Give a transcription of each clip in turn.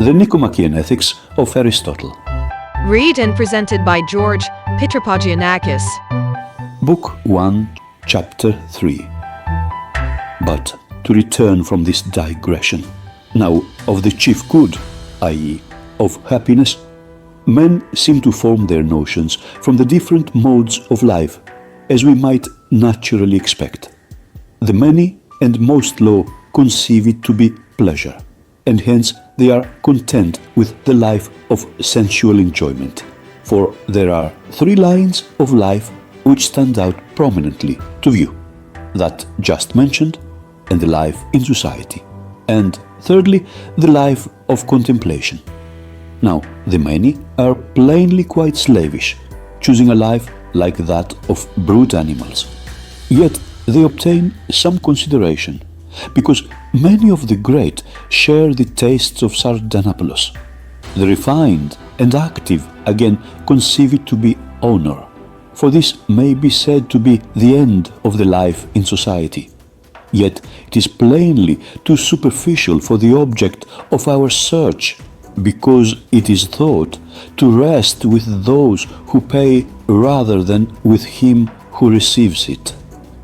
the Nicomachean Ethics of Aristotle. Read and presented by George Pitropogiannakis. Book 1, Chapter 3. But to return from this digression, now of the chief good, i.e., of happiness, men seem to form their notions from the different modes of life, as we might naturally expect. The many and most low conceive it to be pleasure, and hence they are content with the life of sensual enjoyment. For there are three lines of life which stand out prominently to view: that just mentioned, and the life in society, and thirdly, the life of contemplation. Now, the many are plainly quite slavish, choosing a life like that of brute animals. Yet they obtain some consideration, because many of the great share the tastes of Sardanapalus. The refined and active again conceive it to be honor, for this may be said to be the end of the life in society. Yet it is plainly too superficial for the object of our search, because it is thought to rest with those who pay rather than with him who receives it,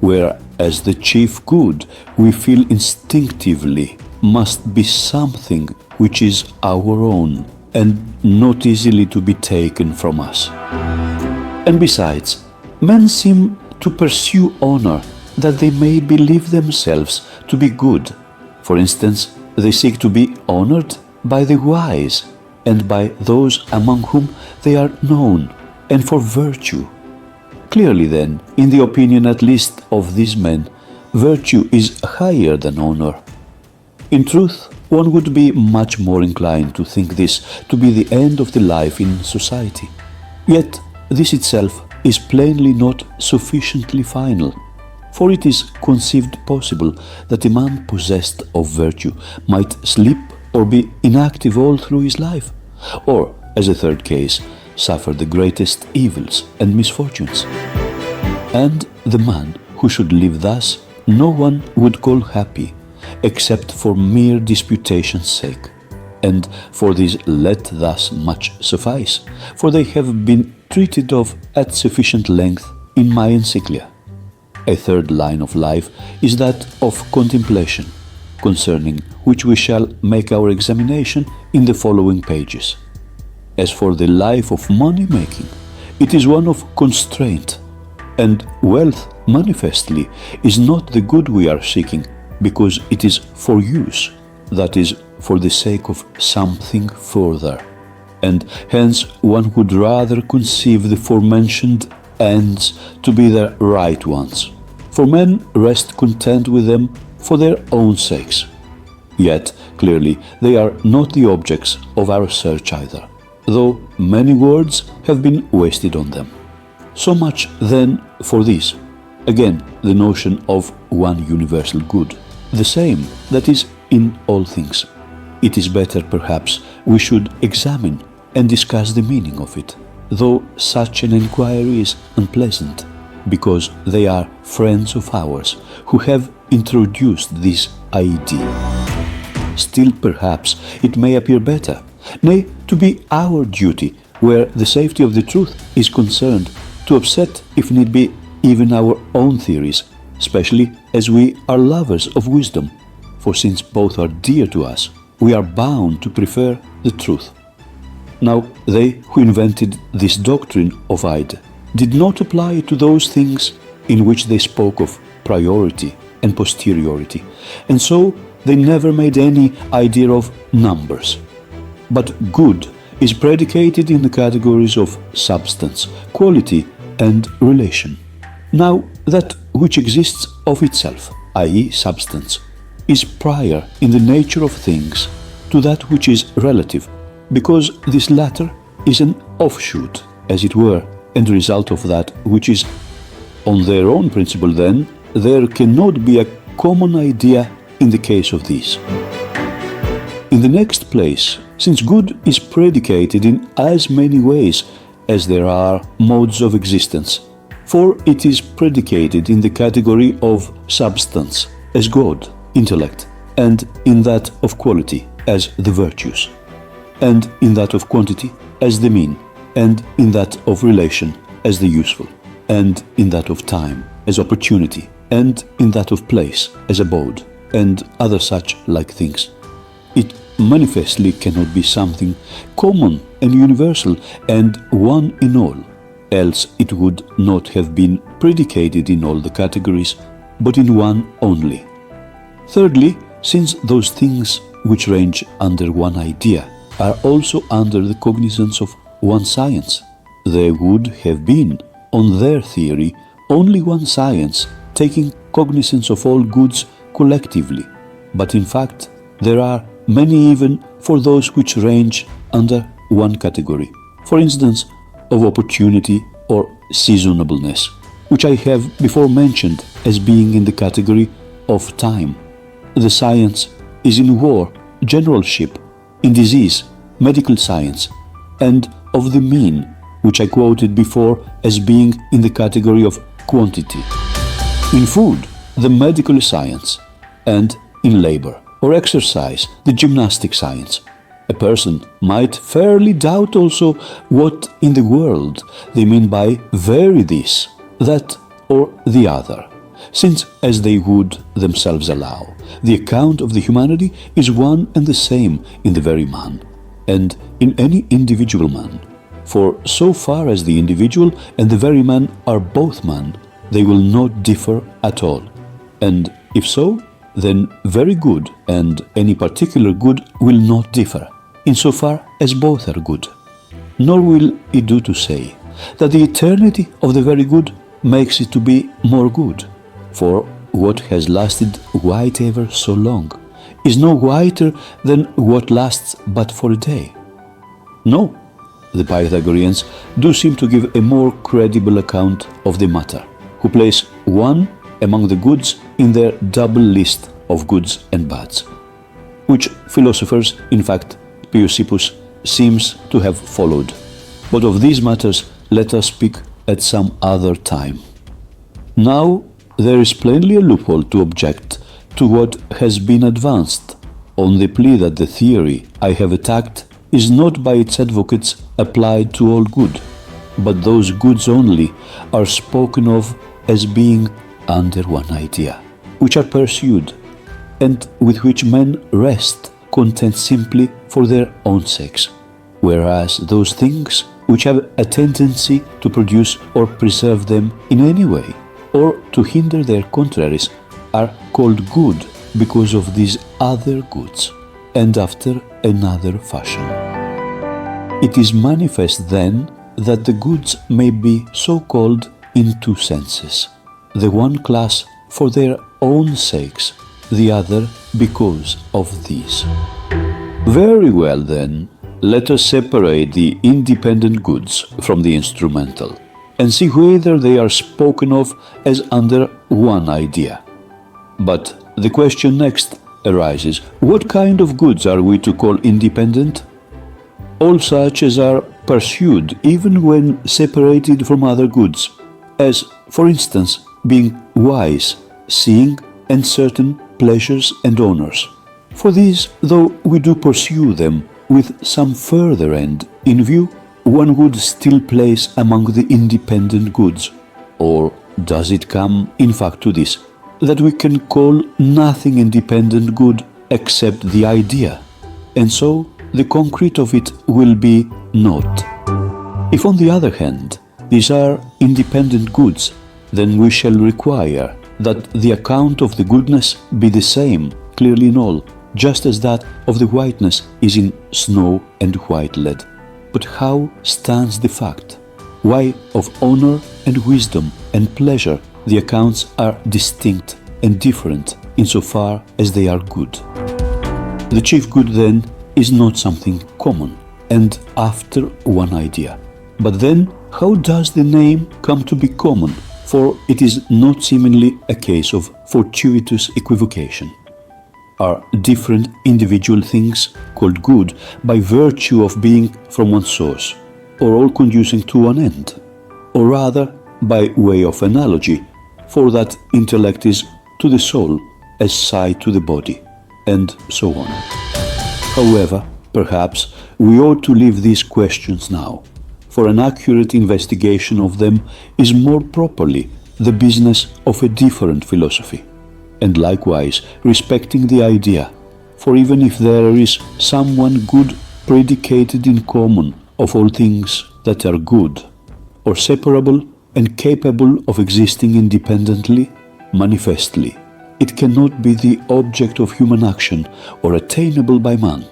whereas the chief good we feel instinctively must be something which is our own and not easily to be taken from us. And besides, men seem to pursue honor that they may believe themselves to be good. For instance, they seek to be honored by the wise and by those among whom they are known, and for virtue. Clearly then, in the opinion at least of these men, virtue is higher than honor. In truth, one would be much more inclined to think this to be the end of the life in society. Yet this itself is plainly not sufficiently final, for it is conceived possible that a man possessed of virtue might sleep or be inactive all through his life, or, as a third case, suffer the greatest evils and misfortunes. And the man who should live thus no one would call happy, except for mere disputation's sake. And for this let thus much suffice, for they have been treated of at sufficient length in my encyclia. A third line of life is that of contemplation, concerning which we shall make our examination in the following pages. As for the life of money-making, it is one of constraint, and wealth manifestly is not the good we are seeking, because it is for use, that is, for the sake of something further, and hence one would rather conceive the forementioned ends to be the right ones, for men rest content with them for their own sakes. Yet, clearly, they are not the objects of our search either, though many words have been wasted on them. So much, then, for this. Again, the notion of one universal good, the same that is in all things. It is better, perhaps, we should examine and discuss the meaning of it, though such an inquiry is unpleasant, because they are friends of ours who have introduced this idea. Still, perhaps, it may appear better, nay, to be our duty, where the safety of the truth is concerned, to upset, if need be, even our own theories, especially as we are lovers of wisdom, for since both are dear to us, we are bound to prefer the truth. Now, they who invented this doctrine of id did not apply it to those things in which they spoke of priority and posteriority, and so they never made any idea of numbers. But good is predicated in the categories of substance, quality, and relation. Now, that which exists of itself, i.e., substance, is prior in the nature of things to that which is relative, because this latter is an offshoot, as it were, and result of that which is. On their own principle, then, there cannot be a common idea in the case of these. In the next place, since good is predicated in as many ways as there are modes of existence, for it is predicated in the category of substance as God, intellect, and in that of quality as the virtues. and in that of quantity as the mean, and in that of relation as the useful, and in that of time as opportunity, and in that of place as abode, and other such like things. It manifestly cannot be something common and universal and one in all, else it would not have been predicated in all the categories, but in one only. Thirdly, since those things which range under one idea are also under the cognizance of one science, there would have been, on their theory, only one science taking cognizance of all goods collectively, but in fact there are many even for those which range under one category, for instance of opportunity or seasonableness, which I have before mentioned as being in the category of time. The science is in war, generalship, in disease, medical science, and of the mean, which I quoted before as being in the category of quantity. In food, the medical science, and in labor or exercise, the gymnastic science. A person might fairly doubt also what in the world they mean by vary this, that, or the other, since, as they would themselves allow, the account of the humanity is one and the same in the very man, and in any individual man. For so far as the individual and the very man are both man, they will not differ at all. And if so, then very good and any particular good will not differ, insofar as both are good. Nor will it do to say that the eternity of the very good makes it to be more good, for what has lasted white ever so long is no whiter than what lasts but for a day. No, the Pythagoreans do seem to give a more credible account of the matter, who place one among the goods in their double list of goods and bads, which philosophers, in fact, Piosippus seems to have followed. But of these matters let us speak at some other time. Now there is plainly a loophole to object to what has been advanced, on the plea that the theory I have attacked is not by its advocates applied to all good, but those goods only are spoken of as being under one idea, which are pursued, and with which men rest content simply for their own sakes, whereas those things which have a tendency to produce or preserve them in any way, or to hinder their contraries, are called good because of these other goods, and after another fashion. It is manifest then that the goods may be so called in two senses, the one class for their own sakes, the other because of these. Very well then, let us separate the independent goods from the instrumental, and see whether they are spoken of as under one idea. But the question next arises, what kind of goods are we to call independent? All such as are pursued even when separated from other goods, as, for instance, being wise, seeing, and certain pleasures and honors. For these, though we do pursue them with some further end in view, one would still place among the independent goods. Or does it come, in fact, to this, that we can call nothing independent good except the idea, and so the concrete of it will be naught? If, on the other hand, these are independent goods, then we shall require that the account of the goodness be the same, clearly in all, just as that of the whiteness is in snow and white lead. But how stands the fact? Why of honor and wisdom and pleasure the accounts are distinct and different insofar as they are good? The chief good then is not something common and after one idea. But then how does the name come to be common? For it is not seemingly a case of fortuitous equivocation. Are different individual things called good by virtue of being from one source, or all conducing to one end? Or rather, by way of analogy, for that intellect is to the soul as sight to the body, and so on. However, Perhaps we ought to leave these questions now, for an accurate investigation of them is more properly the business of a different philosophy, and likewise respecting the idea, for even if there is someone good predicated in common of all things that are good, or separable and capable of existing independently, manifestly, it cannot be the object of human action or attainable by man.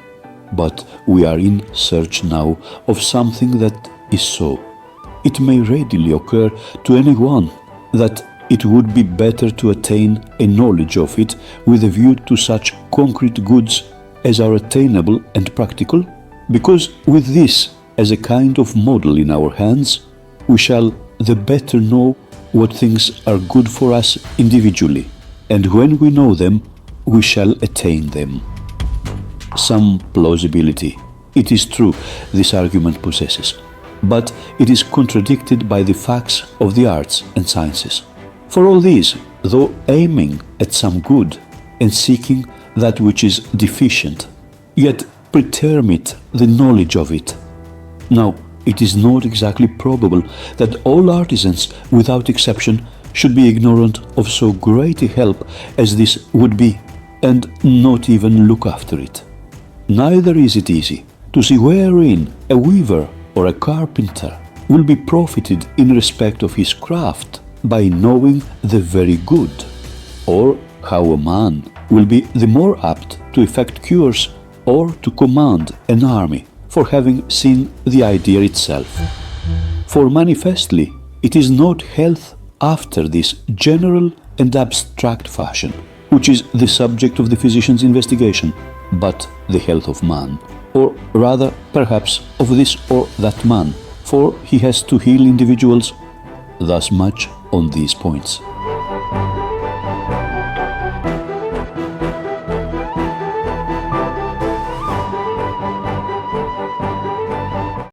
But we are in search now of something that is so. It may readily occur to anyone that it would be better to attain a knowledge of it with a view to such concrete goods as are attainable and practical, because with this as a kind of model in our hands, we shall the better know what things are good for us individually, and when we know them, we shall attain them. Some plausibility, it is true, this argument possesses, but it is contradicted by the facts of the arts and sciences. For all these, though aiming at some good and seeking that which is deficient, yet pretermit the knowledge of it. Now, it is not exactly probable that all artisans, without exception, should be ignorant of so great a help as this would be, and not even look after it. Neither is it easy to see wherein a weaver or a carpenter will be profited in respect of his craft by knowing the very good, or how a man will be the more apt to effect cures or to command an army for having seen the idea itself. For manifestly it is not health after this general and abstract fashion, which is the subject of the physician's investigation, but the health of man, or rather perhaps of this or that man, for he has to heal individuals. Thus much on these points.